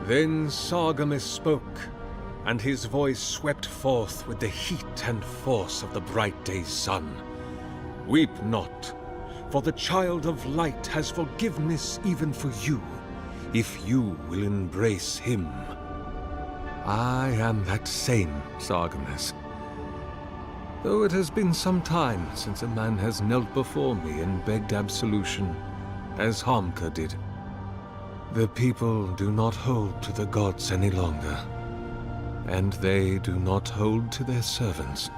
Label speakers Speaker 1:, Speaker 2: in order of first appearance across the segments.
Speaker 1: Then Sargamas spoke, and his voice swept forth with the heat and force of the bright day's sun. Weep not, for the child of light has forgiveness even for you, if you will embrace him. I am that same Sargamas. Though it has been some time since a man has knelt before me and begged absolution, as Harmka did. The people do not hold to the gods any longer, and they do not hold to their servants.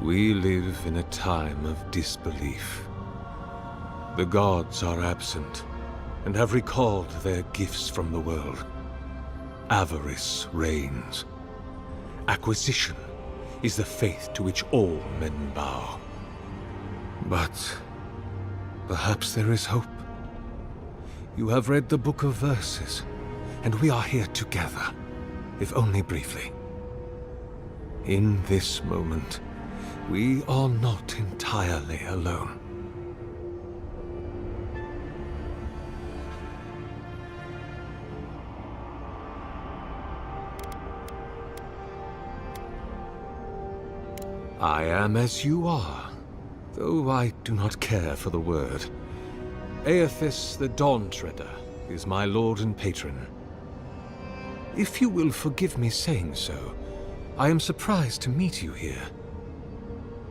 Speaker 1: We live in a time of disbelief. The gods are absent, and have recalled their gifts from the world. Avarice reigns. Acquisition is the faith to which all men bow. But perhaps there is hope. You have read the Book of Verses, and we are here together, if only briefly. In this moment, we are not entirely alone. I am as you are, though I do not care for the word. Aethys the Dawn Treader is my lord and patron. If you will forgive me saying so, I am surprised to meet you here.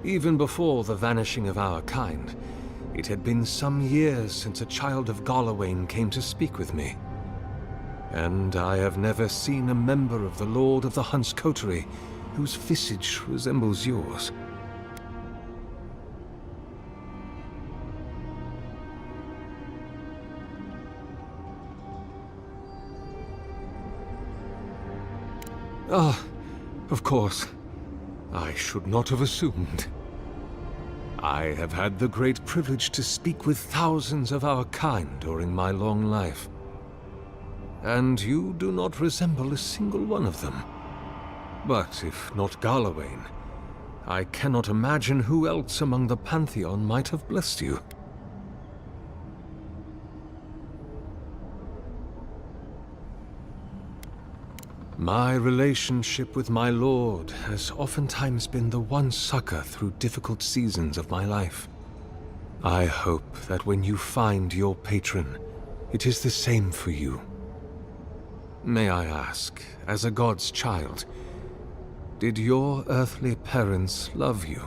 Speaker 1: Even before the vanishing of our kind, it had been some years since a child of Garlawain came to speak with me. And I have never seen a member of the Lord of the Hunt's coterie whose visage resembles yours. Ah, of course. I should not have assumed. I have had the great privilege to speak with thousands of our kind during my long life. And you do not resemble a single one of them. But if not Garlawain, I cannot imagine who else among the Pantheon might have blessed you. My relationship with my lord has oftentimes been the one succor through difficult seasons of my life. I hope that when you find your patron, it is the same for you. May I ask, as a god's child, did your earthly parents love you?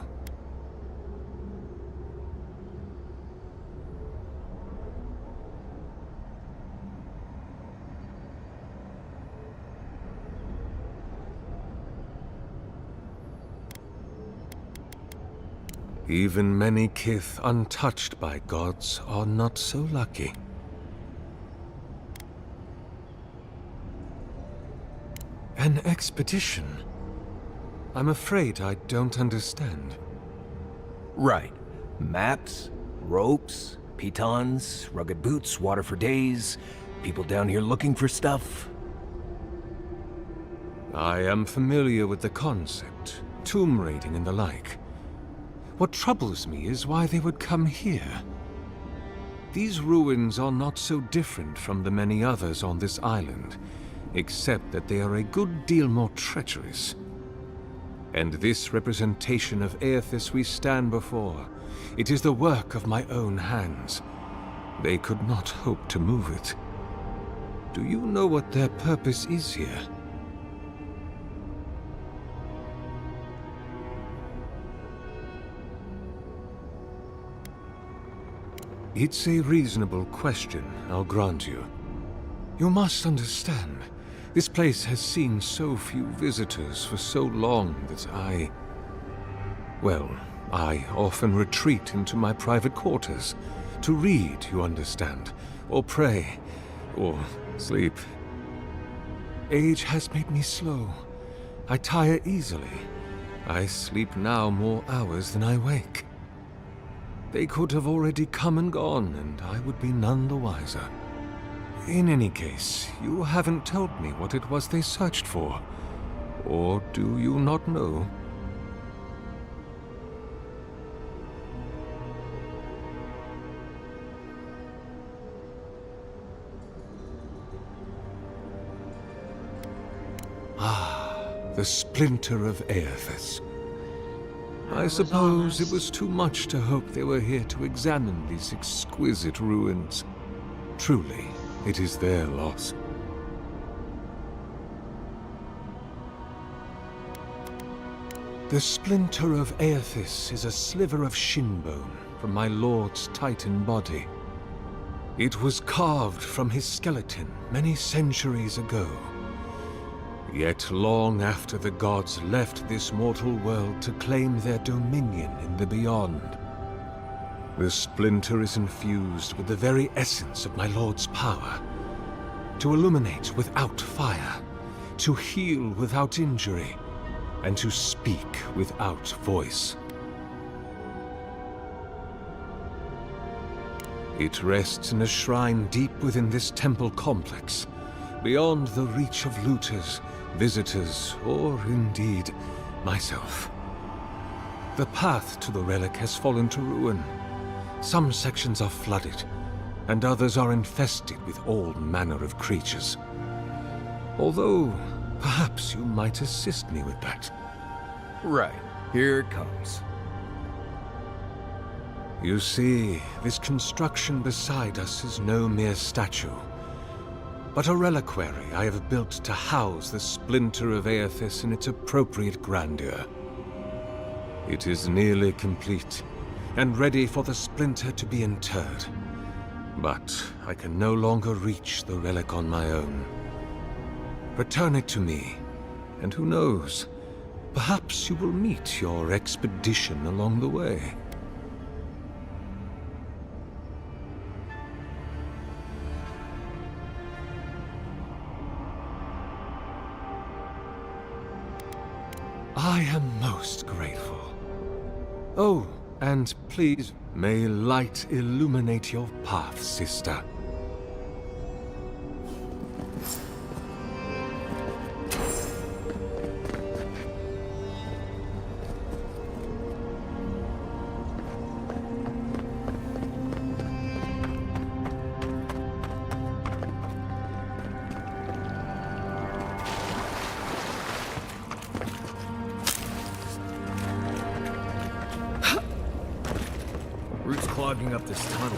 Speaker 1: Even many kith untouched by gods are not so lucky. An expedition? I'm afraid I don't understand.
Speaker 2: Right. Maps, ropes, pitons, rugged boots, water for days, people down here looking for stuff.
Speaker 1: I am familiar with the concept, tomb raiding and the like. What troubles me is why they would come here. These ruins are not so different from the many others on this island, except that they are a good deal more treacherous. And this representation of Aethys we stand before, it is the work of my own hands. They could not hope to move it. Do you know what their purpose is here? It's a reasonable question, I'll grant you. You must understand, this place has seen so few visitors for so long that I often retreat into my private quarters. To read, you understand, or pray, or sleep. Age has made me slow. I tire easily. I sleep now more hours than I wake. They could have already come and gone, and I would be none the wiser. In any case, you haven't told me what it was they searched for. Or do you not know? The splinter of Aethys. I suppose it was too much to hope they were here to examine these exquisite ruins. Truly, it is their loss. The splinter of Aethys is a sliver of shinbone from my lord's titan body. It was carved from his skeleton many centuries ago. Yet long after the gods left this mortal world to claim their dominion in the beyond, the splinter is infused with the very essence of my lord's power. To illuminate without fire, to heal without injury, and to speak without voice. It rests in a shrine deep within this temple complex, beyond the reach of looters, visitors, or indeed, myself. The path to the relic has fallen to ruin. Some sections are flooded, and others are infested with all manner of creatures. Although, perhaps you might assist me with that.
Speaker 2: Right. Here it comes.
Speaker 1: You see, this construction beside us is no mere statue, but a reliquary I have built to house the splinter of Aethys in its appropriate grandeur. It is nearly complete, and ready for the splinter to be interred. But I can no longer reach the relic on my own. Return it to me, and who knows, perhaps you will meet your expedition along the way. I am most grateful. Oh, and please, may light illuminate your path, sister.
Speaker 2: Roots clogging up this tunnel.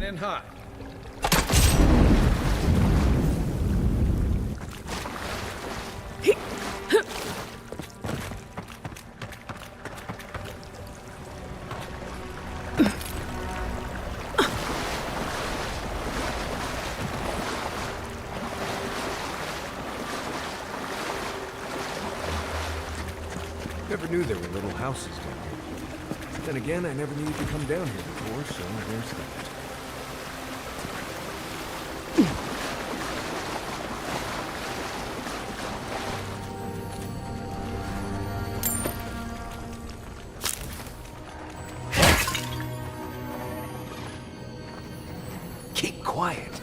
Speaker 3: In hot.
Speaker 2: Never knew there were little houses down here. Then again, I never needed to come down here before, so there's that. Keep quiet.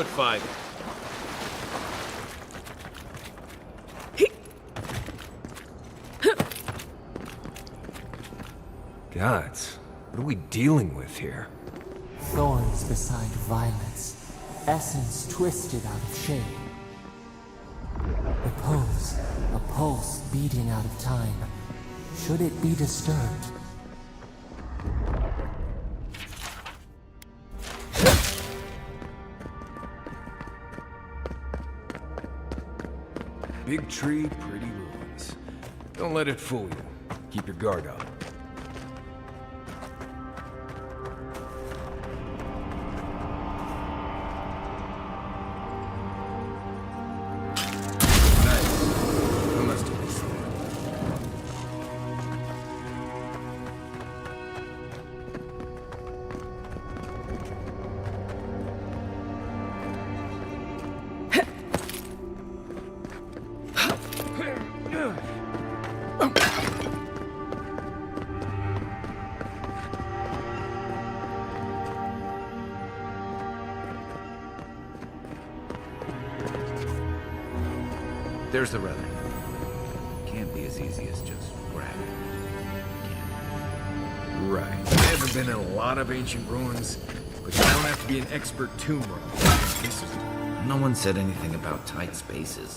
Speaker 3: good fight.
Speaker 2: Gods, what are we dealing with here?
Speaker 4: Thorns beside violets, essence twisted out of shape. A pulse beating out of time. Should it be disturbed?
Speaker 2: Big tree, pretty ruins. Don't let it fool you. Keep your guard up.
Speaker 3: There's the relic. Can't be as easy as just grabbing it.
Speaker 2: Right. I haven't been in a lot of ancient ruins, but you don't have to be an expert tomb robber. This is...
Speaker 3: No one said anything about tight spaces.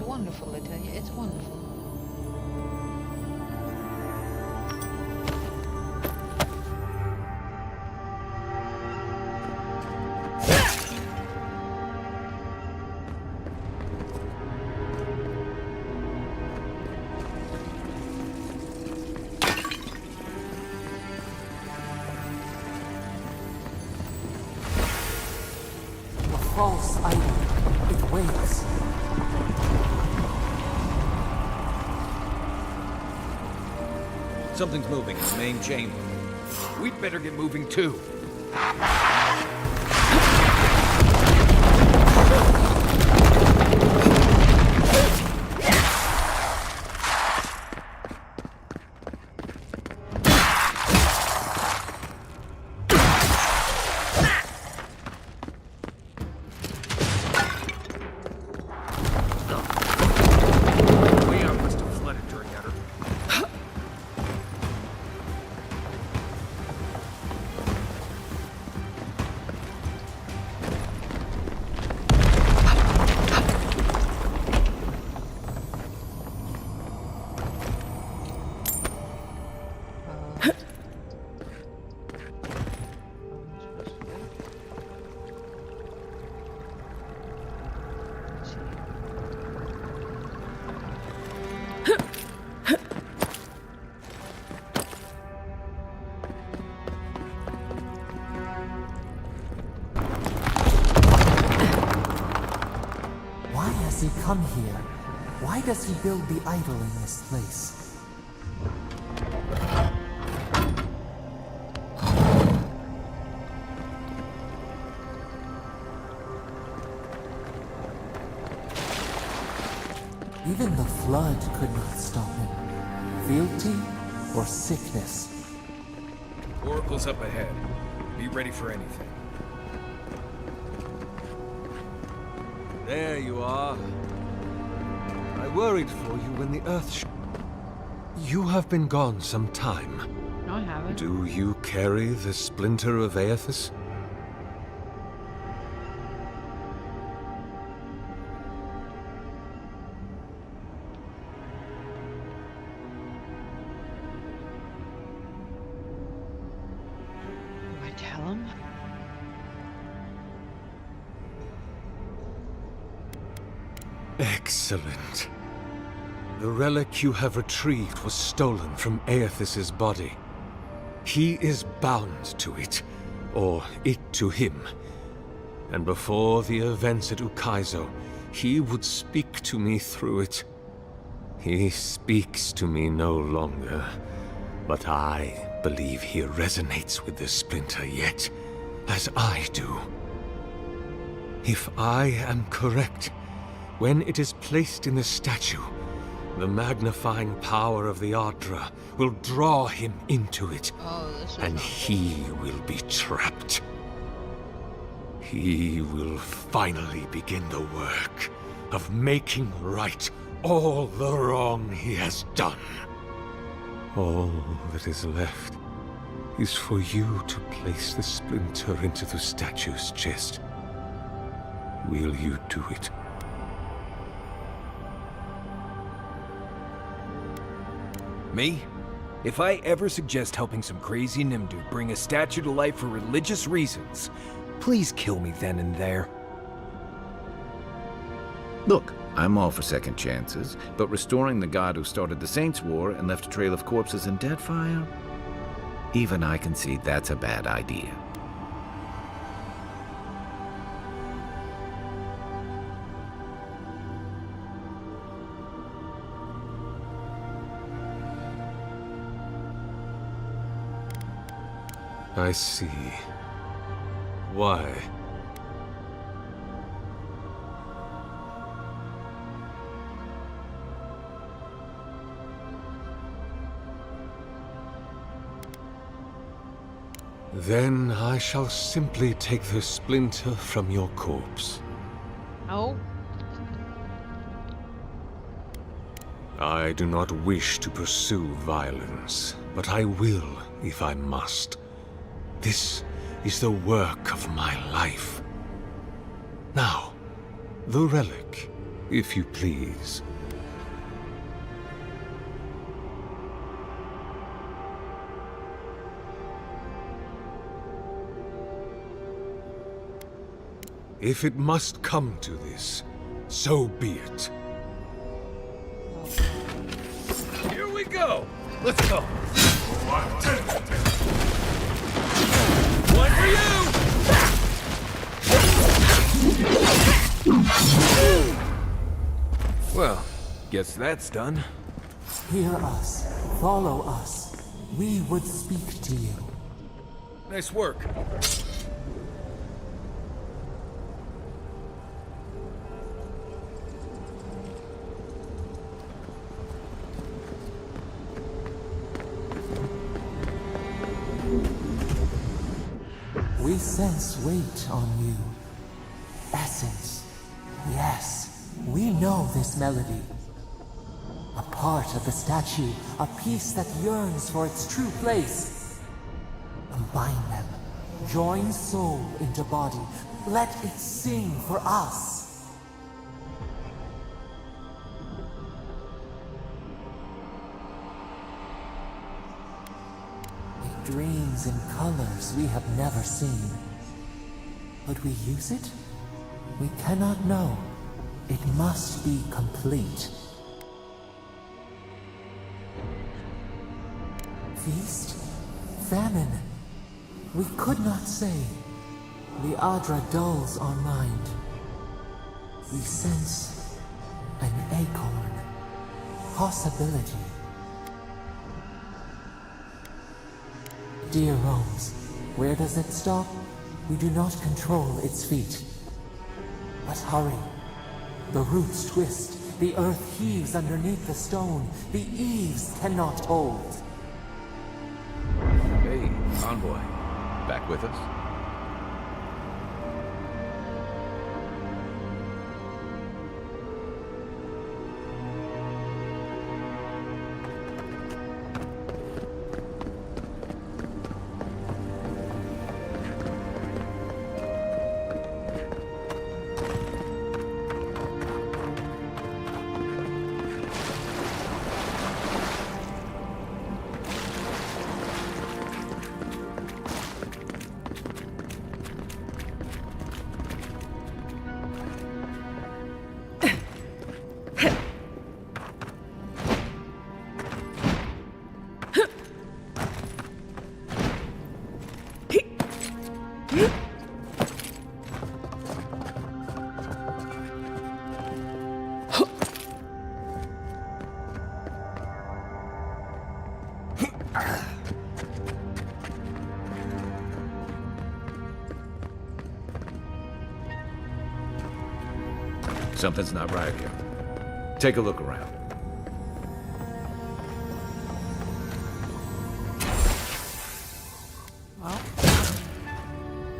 Speaker 5: Wonderful, I tell you, it's wonderful.
Speaker 4: A false idol. It waits.
Speaker 3: Something's moving in the main chamber.
Speaker 2: We'd better get moving too. Leon must have fled it during that.
Speaker 4: Why has he come here? Why does he build the idol in this place? Even the flood could not stop him. Fealty or sickness.
Speaker 2: Oracle's up ahead. Be ready for anything.
Speaker 1: There you are. I worried for you when the Earth You have been gone some time.
Speaker 5: No, I haven't.
Speaker 1: Do you carry the splinter of Aethys?
Speaker 5: Do I tell him?
Speaker 1: Excellent. The relic you have retrieved was stolen from Aethys' body. He is bound to it, or it to him. And before the events at Ukaizo, he would speak to me through it. He speaks to me no longer, but I believe he resonates with the splinter yet, as I do. If I am correct, when it is placed in the statue, the magnifying power of the Ardra will draw him into it,
Speaker 5: Oh, this is
Speaker 1: and
Speaker 5: not
Speaker 1: he will be trapped. He will finally begin the work of making right all the wrong he has done. All that is left is for you to place the splinter into the statue's chest. Will you do it?
Speaker 2: Me? If I ever suggest helping some crazy Nimdu bring a statue to life for religious reasons, please kill me then and there.
Speaker 3: Look, I'm all for second chances, but restoring the god who started the Saints' War and left a trail of corpses in Deadfire? Even I can see that's a bad idea.
Speaker 1: I see. Why? Then I shall simply take the splinter from your corpse.
Speaker 5: Oh,
Speaker 1: I do not wish to pursue violence, but I will if I must. This is the work of my life. Now, the relic, if you please. If it must come to this, so be it.
Speaker 2: Here we go! Let's go! One for you! Well, guess that's done.
Speaker 4: Hear us. Follow us. We would speak to you.
Speaker 2: Nice work.
Speaker 4: We sense weight on you. Essence. Yes, we know this melody. A part of the statue, a piece that yearns for its true place. Combine them. Join soul into body. Let it sing for us. It dreams in colors we have never seen. Would we use it? We cannot know. It must be complete. Feast? Famine? We could not say. The Adra dulls our mind. We sense an acorn. Possibility. Dear Rome's, where does it stop? We do not control its feet. But hurry. The roots twist, The earth heaves underneath the stone. The eaves cannot hold.
Speaker 3: Hey, envoy. Back with us? Something's not right here. Take a look around.
Speaker 5: Well,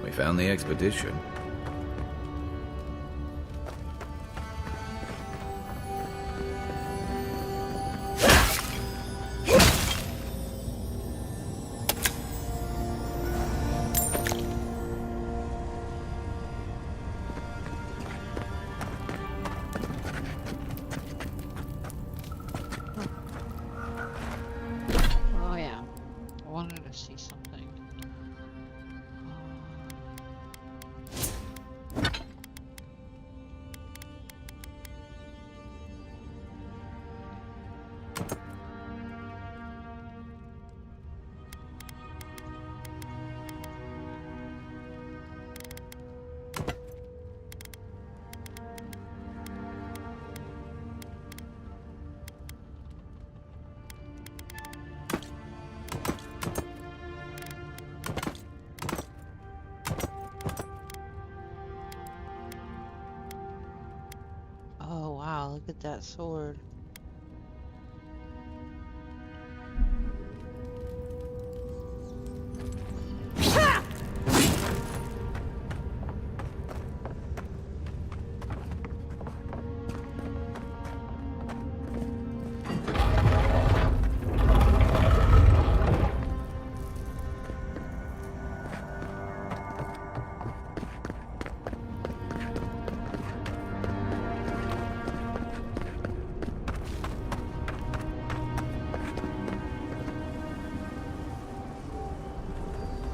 Speaker 3: We found the expedition.
Speaker 5: oh yeah. I wanted to see something. Oh wow, look at that sword.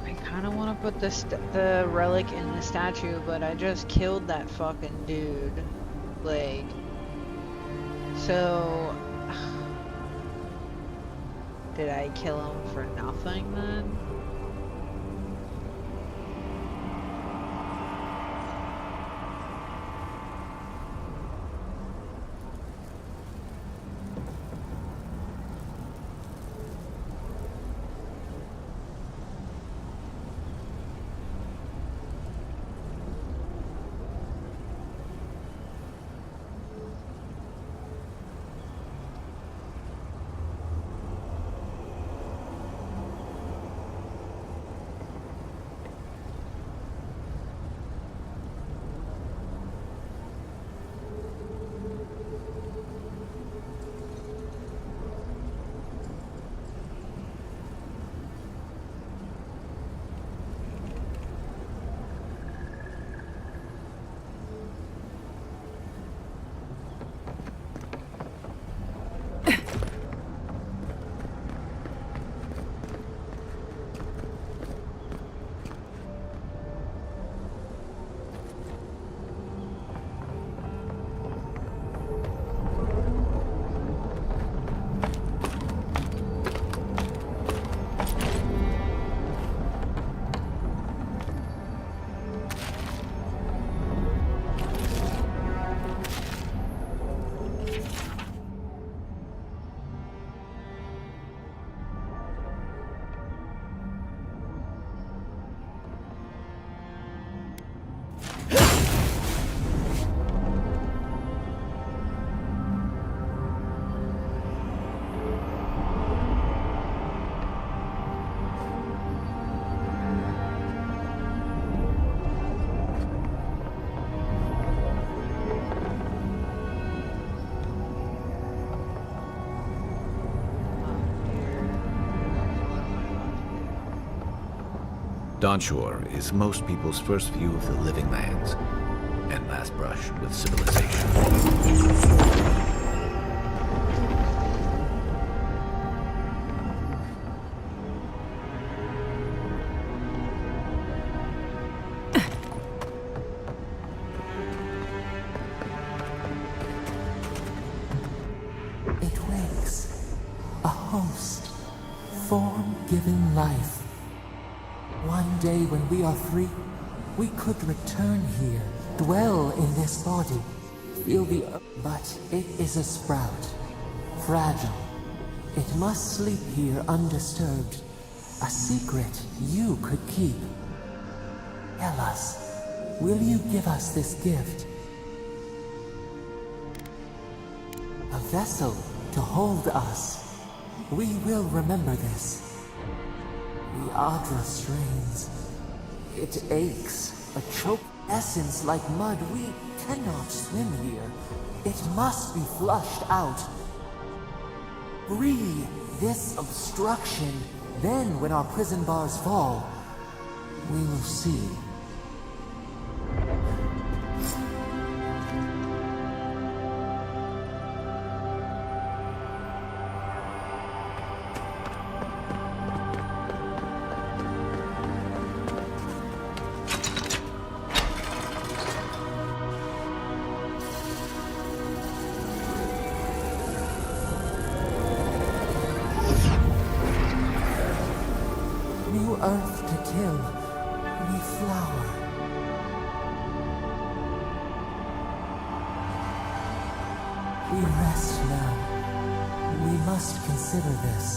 Speaker 5: I kind of want to put the relic in the statue, but I just killed that fucking dude. Like, so did I kill him for nothing then?
Speaker 3: Dawnshore is most people's first view of the living lands and last brush with civilization.
Speaker 4: It wakes. A host. Form-giving life. One day when we are free, we could return here, dwell in this body, feel the earth. But it is a sprout. Fragile. It must sleep here undisturbed. A secret you could keep. Tell us, will you give us this gift? A vessel to hold us. We will remember this. The Adra strains. It aches. A choked essence like mud. We cannot swim here. It must be flushed out. Free this obstruction. Then, when our prison bars fall, we will see. New earth to kill, new flower. We rest now. We must consider this.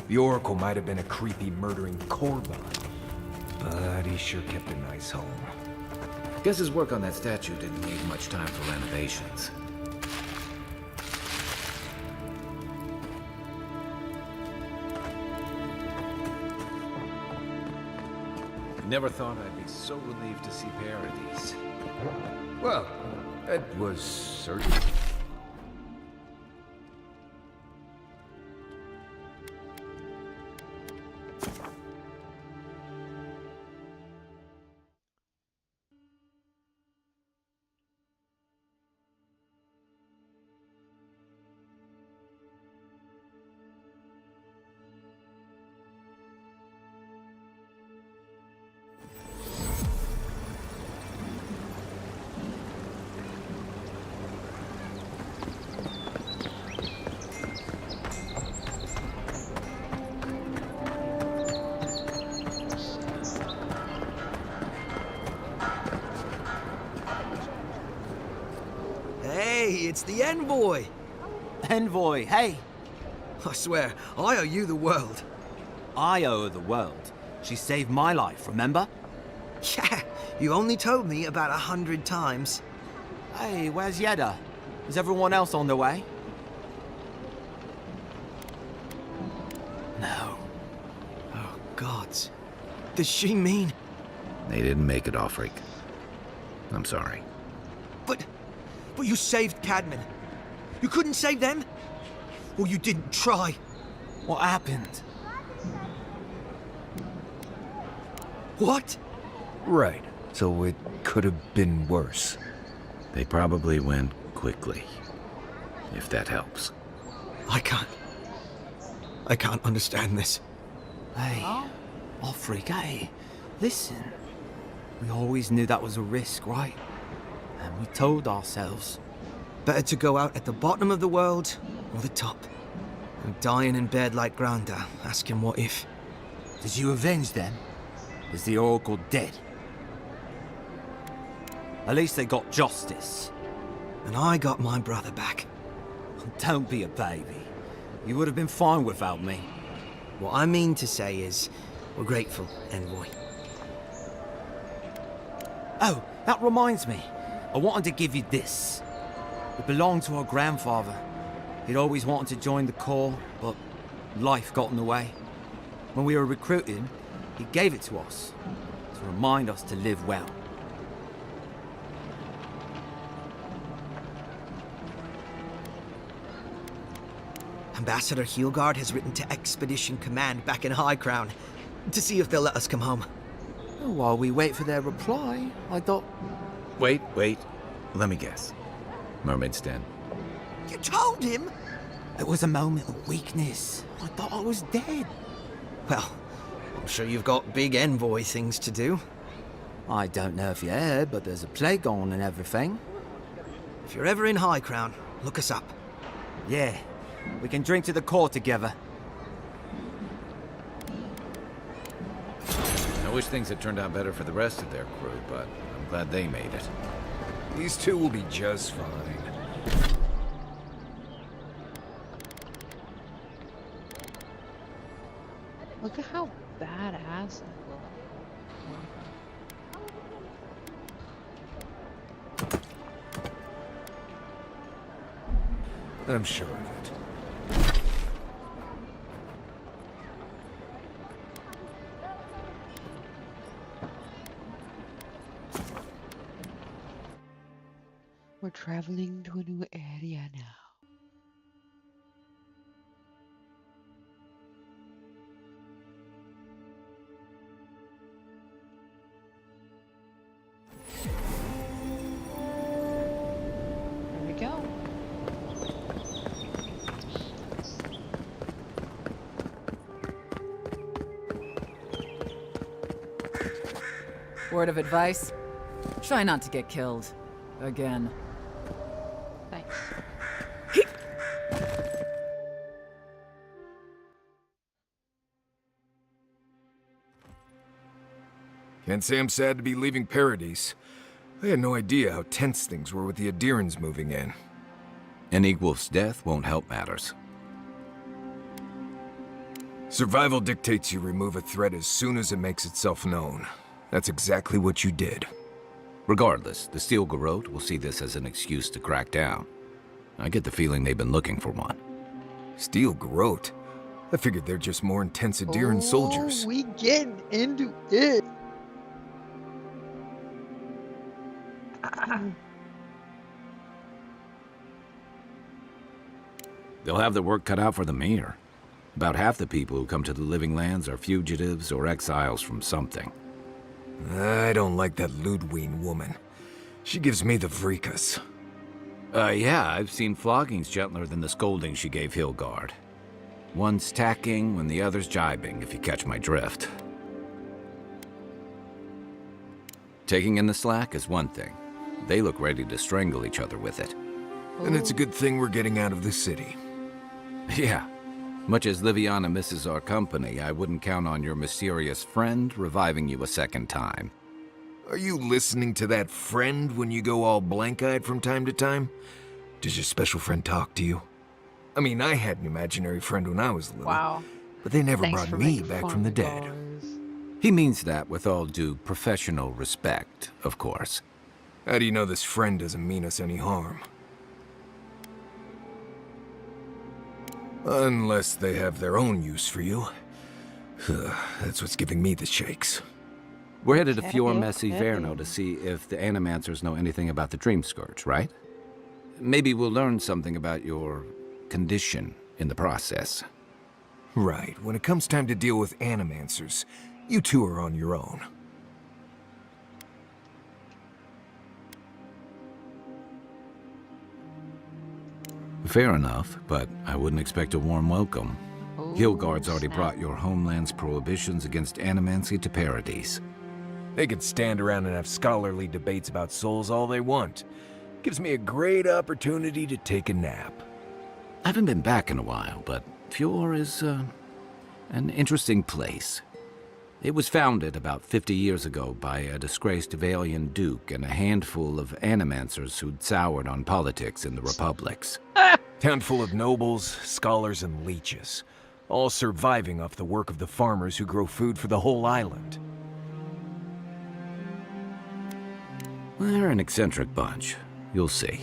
Speaker 2: The Oracle might have been a creepy, murdering Korban, but he sure kept a nice home.
Speaker 3: Guess his work on that statue didn't need much time for renovations. Never thought I'd be so relieved to see Paradise.
Speaker 2: Well, that was certain.
Speaker 6: Hey, it's the envoy!
Speaker 7: Envoy, hey!
Speaker 6: I swear, I owe you the world.
Speaker 7: I owe her the world. She saved my life, remember?
Speaker 6: Yeah, you only told me about 100 times.
Speaker 7: Hey, where's Yeda? Is everyone else on their way? No.
Speaker 6: Oh, gods. Does she mean...
Speaker 3: They didn't make it, Offric. I'm sorry.
Speaker 6: But you saved Cadman. You couldn't save them? Or you didn't try?
Speaker 7: What happened?
Speaker 6: What?
Speaker 2: Right. So it could have been worse.
Speaker 3: They probably went quickly, if that helps.
Speaker 6: I can't understand this.
Speaker 7: Hey, Offric, hey, listen. We always knew that was a risk, right? And we told ourselves.
Speaker 6: Better to go out at the bottom of the world or the top.
Speaker 7: And dying in bed like Granda, asking what if. Did you avenge them? Is the Oracle dead? At least they got justice. And I got my brother back. Don't be a baby. You would have been fine without me. What I mean to say is, we're grateful, Envoy. Oh, that reminds me. I wanted to give you this. It belonged to our grandfather. He'd always wanted to join the Corps, but life got in the way. When we were recruiting, he gave it to us to remind us to live well.
Speaker 6: Ambassador Heelgard has written to Expedition Command back in High Crown to see if they'll let us come home.
Speaker 7: While we wait for their reply, I thought...
Speaker 3: Wait. Let me guess. Mermaid's Den.
Speaker 6: You told him?
Speaker 7: It was a moment of weakness. I thought I was dead.
Speaker 6: Well, I'm sure you've got big envoy things to do.
Speaker 7: I don't know if you heard, but there's a plague on and everything.
Speaker 6: If you're ever in High Crown, look us up.
Speaker 7: Yeah, we can drink to the Corps together.
Speaker 3: I wish things had turned out better for the rest of their crew, but I'm glad they made it.
Speaker 2: These two will be just fine.
Speaker 5: Look at how badass it looks.
Speaker 2: I'm sure of it.
Speaker 5: We're traveling to a new area now. There we go.
Speaker 8: Word of advice? Try not to get killed. Again.
Speaker 5: Thanks.
Speaker 2: Can't say I'm sad to be leaving Paradise. I had no idea how tense things were with the Adirans moving in.
Speaker 3: An Eagwolf's death won't help matters.
Speaker 2: Survival dictates you remove a threat as soon as it makes itself known. That's exactly what you did.
Speaker 3: Regardless, the Steel Garrote will see this as an excuse to crack down. I get the feeling they've been looking for one.
Speaker 2: Steel Garrote? I figured they're just more intense Adiran soldiers.
Speaker 5: We getting into it.
Speaker 3: They'll have their work cut out for them here. About half the people who come to the Living Lands are fugitives or exiles from something.
Speaker 2: I don't like that Ludwine woman. She gives me the vreekas.
Speaker 3: Yeah, I've seen floggings gentler than the scolding she gave Hilgard. One's tacking when the other's jibing, if you catch my drift. Taking in the slack is one thing. They look ready to strangle each other with it.
Speaker 2: And it's a good thing we're getting out of the city.
Speaker 3: Yeah. Much as Liviana misses our company, I wouldn't count on your mysterious friend reviving you a second time.
Speaker 2: Are you listening to that friend when you go all blank-eyed from time to time? Does your special friend talk to you? I mean, I had an imaginary friend when I was little.
Speaker 5: Wow.
Speaker 2: But they never
Speaker 5: Thanks
Speaker 2: brought
Speaker 5: for
Speaker 2: me
Speaker 5: making
Speaker 2: back
Speaker 5: fun
Speaker 2: from the
Speaker 5: of
Speaker 2: dead.
Speaker 5: ours.
Speaker 3: He means that with all due professional respect, of course.
Speaker 2: How do you know this friend doesn't mean us any harm? Unless they have their own use for you. That's what's giving me the shakes.
Speaker 3: We're headed to Fjord
Speaker 5: Okay,
Speaker 3: Messi
Speaker 5: okay.
Speaker 3: Verno to see if the Animancers know anything about the Dream Scourge, right? Maybe we'll learn something about your condition in the process.
Speaker 2: Right, when it comes time to deal with Animancers, you two are on your own.
Speaker 3: Fair enough, but I wouldn't expect a warm welcome.
Speaker 5: Oh,
Speaker 3: Hilgard's already
Speaker 5: snap.
Speaker 3: brought your homeland's prohibitions against animancy to Paradise.
Speaker 2: They can stand around and have scholarly debates about souls all they want. Gives me a great opportunity to take a nap.
Speaker 3: I haven't been back in a while, but Fjord is an interesting place. It was founded about 50 years ago by a disgraced Valian duke and a handful of animancers who'd soured on politics in the republics.
Speaker 2: Town full of nobles, scholars, and leeches, all surviving off the work of the farmers who grow food for the whole island.
Speaker 3: They're an eccentric bunch. You'll see.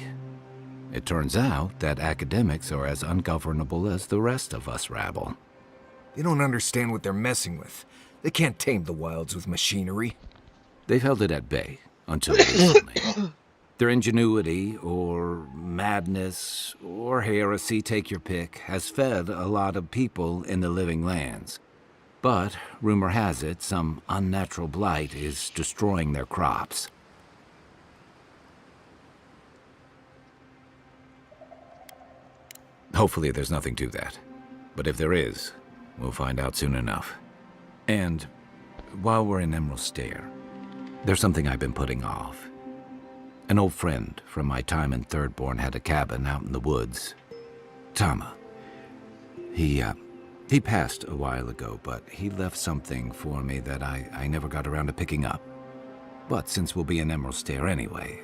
Speaker 3: It turns out that academics are as ungovernable as the rest of us rabble.
Speaker 2: They don't understand what they're messing with. They can't tame the wilds with machinery.
Speaker 3: They've held it at bay until recently. Their ingenuity, or madness, or heresy, take your pick, has fed a lot of people in the living lands. But, rumor has it, some unnatural blight is destroying their crops. Hopefully there's nothing to that. But if there is, we'll find out soon enough. And while we're in Emerald Stair, there's something I've been putting off. An old friend from my time in Thirdborn had a cabin out in the woods. Tama. He passed a while ago, but he left something for me that I never got around to picking up. But since we'll be in Emerald Stair anyway...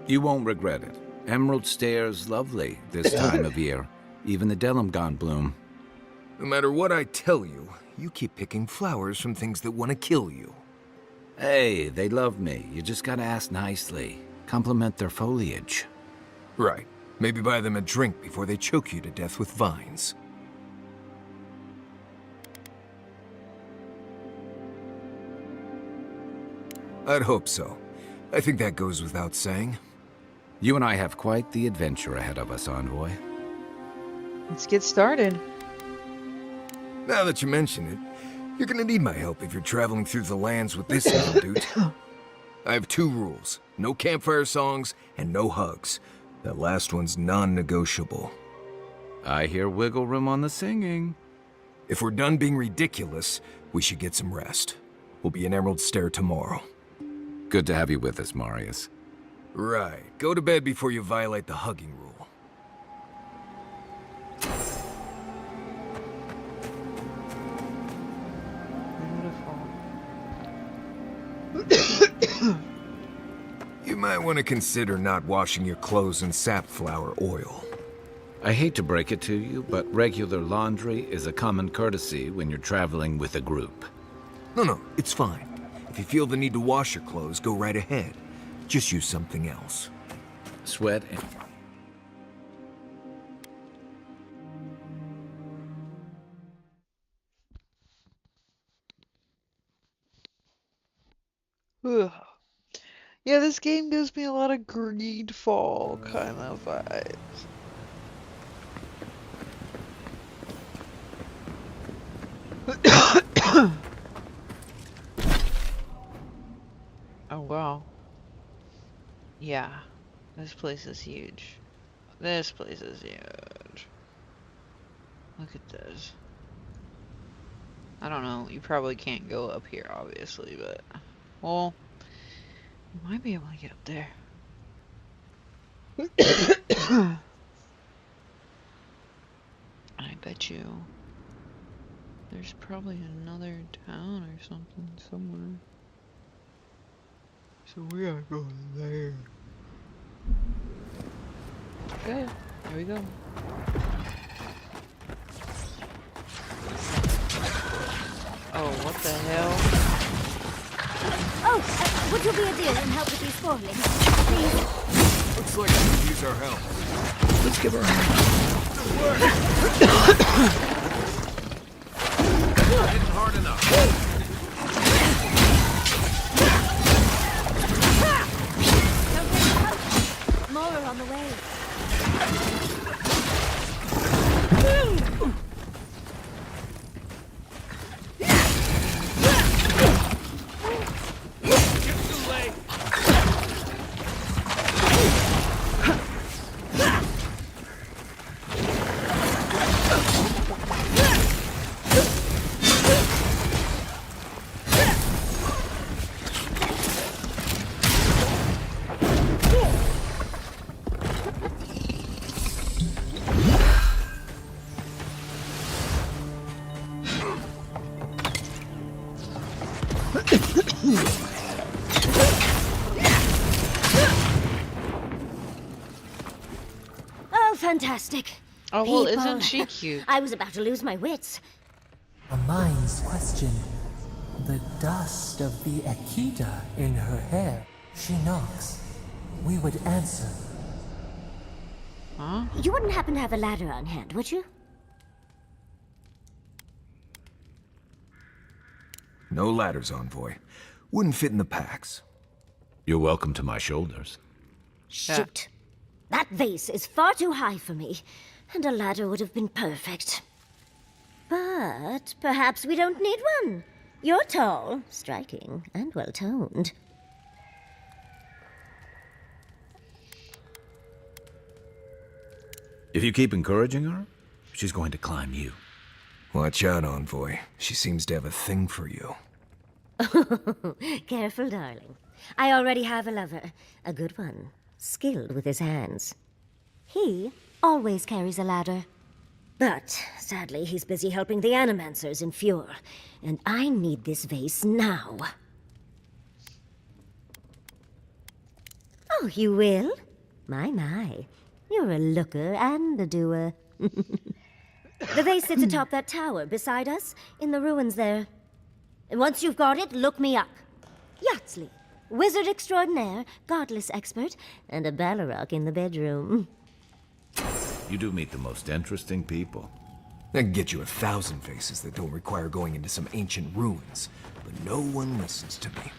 Speaker 3: You won't regret it. Emerald Stair's lovely this time of year. Even the Delimgon bloom.
Speaker 2: No matter what I tell you, you keep picking flowers from things that want to kill you.
Speaker 3: Hey, they love me. You just gotta ask nicely. Compliment their foliage.
Speaker 2: Right. Maybe buy them a drink before they choke you to death with vines. I'd hope so. I think that goes without saying.
Speaker 3: You and I have quite the adventure ahead of us, Envoy.
Speaker 5: Let's get started.
Speaker 2: Now that you mention it, you're gonna need my help if you're traveling through the lands with this little dude. I have 2 rules. No campfire songs and no hugs. That last one's non-negotiable.
Speaker 3: I hear wiggle room on the singing.
Speaker 2: If we're done being ridiculous, we should get some rest. We'll be in Emerald Stair tomorrow.
Speaker 3: Good to have you with us, Marius.
Speaker 2: Right. Go to bed before you violate the hugging rule. You might want to consider not washing your clothes in safflower oil.
Speaker 3: I hate to break it to you, but regular laundry is a common courtesy when you're traveling with a group.
Speaker 2: No, it's fine. If you feel the need to wash your clothes, go right ahead. Just use something else.
Speaker 3: Sweat and...
Speaker 5: Ugh. Yeah, this game gives me a lot of Greedfall kind of vibes. Oh wow. Yeah, this place is huge. This place is huge. Look at this. I don't know, you probably can't go up here obviously, but... Well, you might be able to get up there. I bet you there's probably another town or something somewhere. So we gotta go there. Okay, here we go. Oh, what the hell?
Speaker 9: Oh, would you be a dear and help with these formelings? Please?
Speaker 2: Looks like we could use our help.
Speaker 3: Let's give her a hand.
Speaker 2: Not hitting hard enough.
Speaker 9: More are on the way. fantastic.
Speaker 5: Oh, well,
Speaker 9: People.
Speaker 5: isn't she cute?
Speaker 9: I was about to lose my wits.
Speaker 4: Our minds question the dust of the Akita in her hair. She knocks. We would answer.
Speaker 5: Huh?
Speaker 9: You wouldn't happen to have a ladder on hand, would you?
Speaker 2: No ladders, Envoy. Wouldn't fit in the packs.
Speaker 3: You're welcome to my shoulders.
Speaker 9: Shoot. That vase is far too high for me, and a ladder would have been perfect. But perhaps we don't need one. You're tall, striking, and well-toned.
Speaker 3: If you keep encouraging her, she's going to climb you.
Speaker 2: Watch out, Envoy. She seems to have a thing for you.
Speaker 9: Careful, darling. I already have a lover. A good one. Skilled with his hands. He always carries a ladder. But, sadly, he's busy helping the Animancers in Fjord. And I need this vase now. Oh, you will? My. You're a looker and a doer. The vase sits atop that tower beside us, in the ruins there. And once you've got it, look me up. Yatsley, wizard extraordinaire, godless expert, and a Balrog in the bedroom.
Speaker 3: You do meet the most interesting people.
Speaker 2: I can get you 1,000 faces that don't require going into some ancient ruins, but no one listens to me.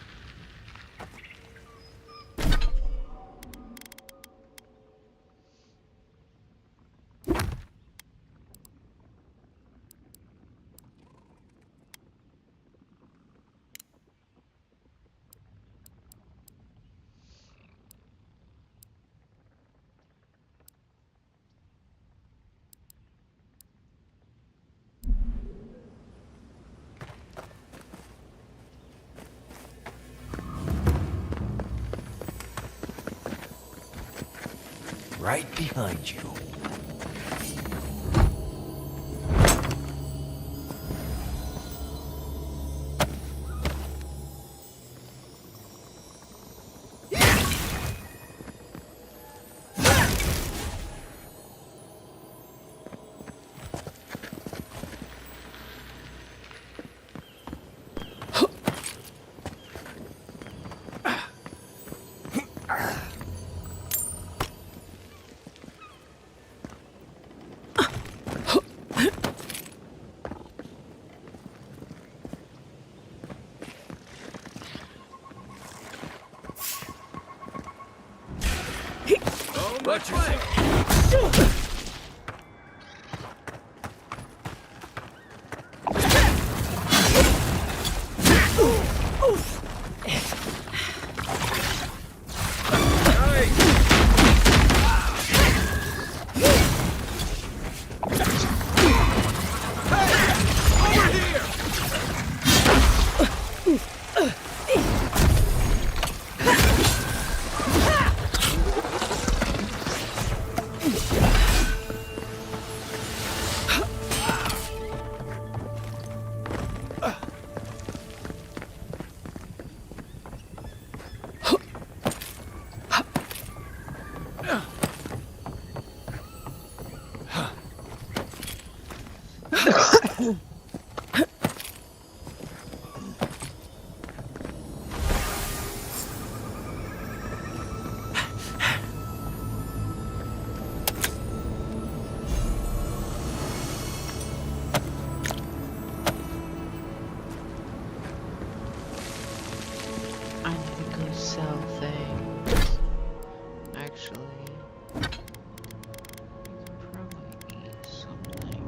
Speaker 2: Right behind you.
Speaker 3: Watch yourself.
Speaker 5: I need to go sell things. Actually, I could probably eat something.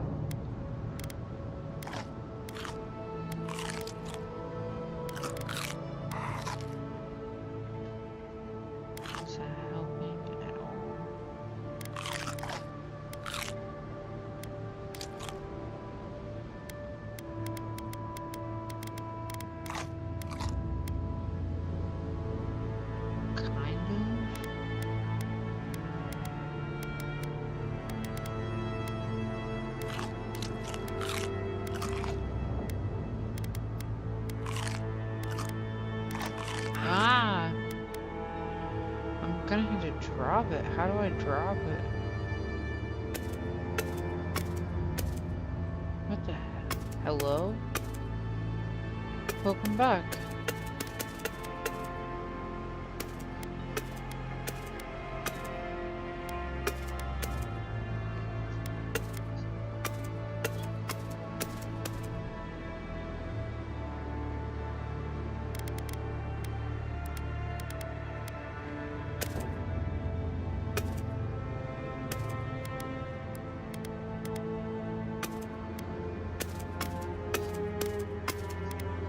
Speaker 5: Is that helping at all? Kind of. Ah! I'm gonna have to drop it. How do I drop it? Hello? Welcome back.